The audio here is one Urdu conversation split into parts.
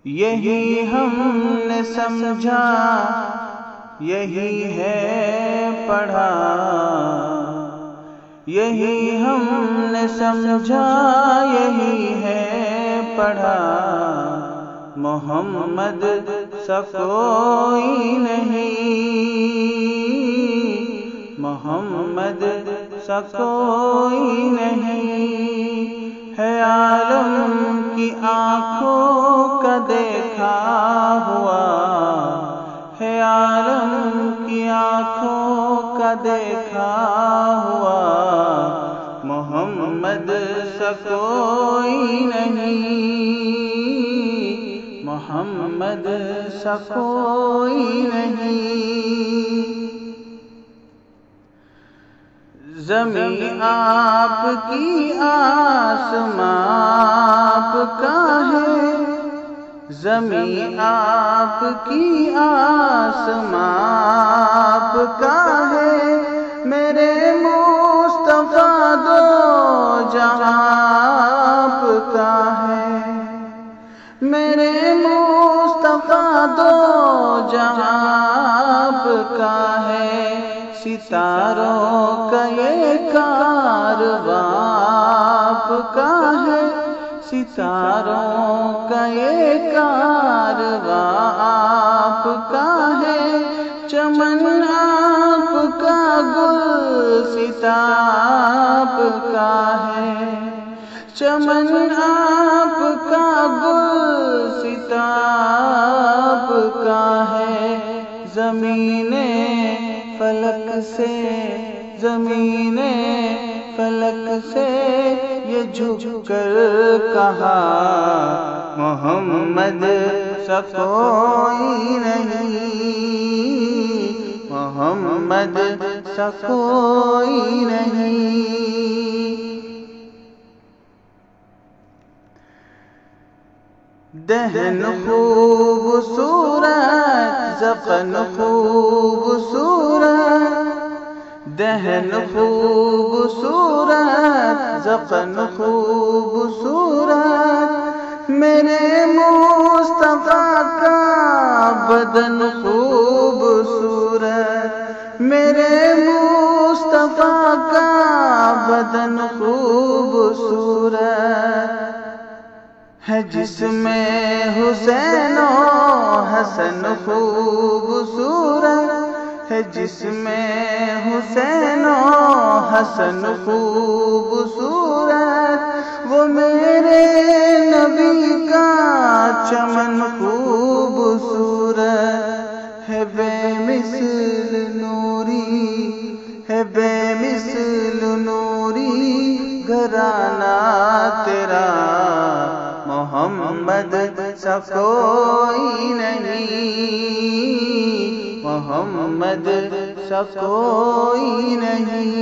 یہی ہم نے سمجھا، یہی ہے پڑھا، یہی ہم نے سمجھا، یہی ہے پڑھا، محمد سا کوئی نہیں، محمد سا کوئی نہیں، ہے عالم کی آنکھوں کا دیکھا ہوا، ہے عالم کی آنکھوں کا دیکھا ہوا، محمد سا کوئی نہیں، محمد سا کوئی نہیں۔ زمین آپ کی آسمان آپ کا ہے، زمین آپ کی آسمان آپ کا ہے، میرے مصطفیٰ دو جہاں آپ کا ہے، میرے مصطفیٰ دو جہاں آپ کا ہے، ستاروں کا یہ کارواں آپ کا ہے، ستاروں کا یہ کارواں آپ کا ہے، چمن آپ کا گلستاں آپ کا ہے، چمن آپ کا گلستاں آپ کا ہے، زمین فلک سے، زمین فلک سے یہ جھک کر کہا، محمد سا کوئی نہیں، محمد سا کوئی نہیں۔ دہن خوبصورت ذقن خوبصورت، دہن خوبصورت ذقن خوبصورت، میرے مصطفیٰ کا بدن خوبصورت، میرے مصطفیٰ کا بدن خوبصورت، ہے جس میں حسین و حسن خوبصورت، ہے جس میں حسین و حسن خوبصورت، وہ میرے نبی کا چمن خوبصورت، ہے بے مثل نوری، ہے بے مثل نوری گھرانہ تیرا، محمد سا کوئی نہیں، محمد سا کوئی نہیں۔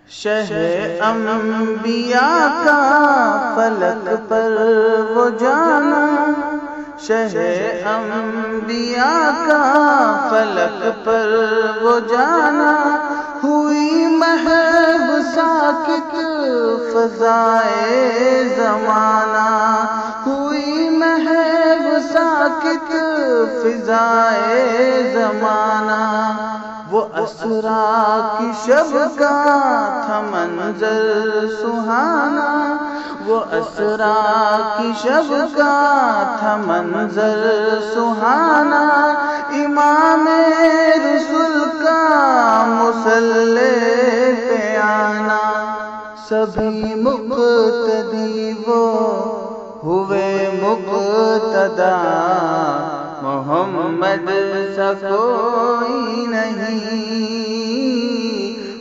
شہ انبیاء کا فلک پر وہ جانا، شہ انبیاء کا فلک پر وہ جانا، ہوئی محو ساکت فضائے زمانہ، ہوئی محو ساکت فضائے زمانہ، وہ اسرا کی شب کا تھا منظر سہانا، وہ اسرا کی شب کا تھا منظر سہانا، امام رسول کا مصلی پہ آنا، سبھی مقتدی وہ ہوئے مقتدا، محمد سا کوئی نہیں،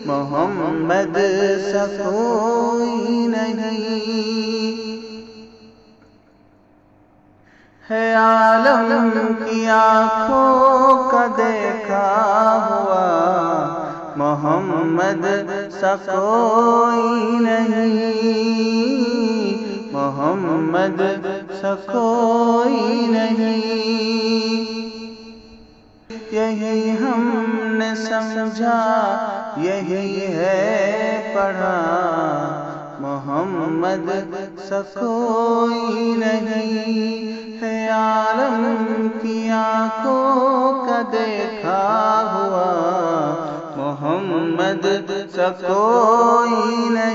محمد سا کوئی نہیں، ہے عالم کی آنکھوں کا دیکھا ہوا، محمد سا کوئی نہیں، محمد سا کوئی نہیں، یہی ہم نے سمجھا، یہی ہے پڑھا، محمد محمد سا کوئی نہیں ہے عالم کی آنکھوں کا دیکھا ہوا، محمد سا کوئی نہیں